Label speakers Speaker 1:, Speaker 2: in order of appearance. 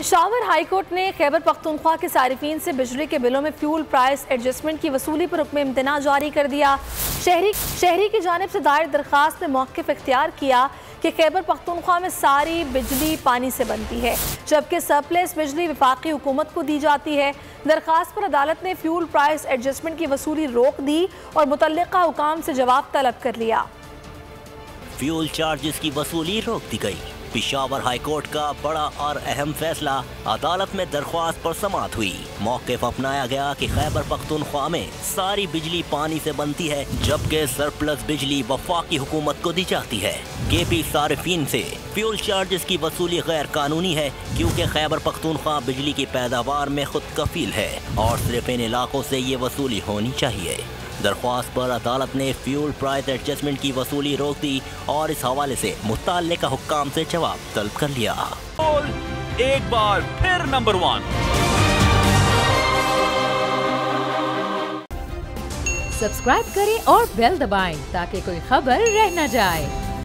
Speaker 1: Peshawar high court ने खैबर पख्तूनख्वा के सारिफीन से बिजली के बिलों में फ्यूल प्राइस एडजस्टमेंट की वसूली पर हुक्म इम्तना जारी कर दिया। शहरी की जानिब से दायर दरख्वास्त ने मौक़िफ़ इख्तियार किया कि खैबर पख्तूनख्वा में सारी बिजली पानी से बनती है, जबकि सरप्लस बिजली वफाकी हुकूमत को दी जाती है। दरख्वास्त पर अदालत ने फ्यूल प्राइस एडजस्टमेंट की वसूली रोक दी और मुतल्लिका हुकाम से जवाब तलब कर लिया।
Speaker 2: फ्यूल चार्जेस की वसूली रोक दी गई। पेशावर हाई कोर्ट का बड़ा और अहम फैसला, अदालत में दरख्वास्त पर समाअत हुई। मौक़िफ़ अपनाया गया कि खैबर पख्तूनख्वा में सारी बिजली पानी से बनती है, जबकि सरप्लस बिजली वफाकी हुकूमत को दी जाती है। केपी सारिफीन से फ्यूल चार्जेस की वसूली गैर कानूनी है, क्योंकि खैबर पख्तूनख्वा बिजली की पैदावार में खुद कफील है और सिर्फ इन इलाकों से ये वसूली होनी चाहिए। दरख्वास्त पर अदालत ने फ्यूल प्राइस एडजस्टमेंट की वसूली रोक दी और इस हवाले से मुतल्लिका हुक्काम से जवाब तलब कर लिया।
Speaker 3: एक बार फिर नंबर 1।
Speaker 4: सब्सक्राइब करें और बेल दबाएं ताकि कोई खबर रह न जाए।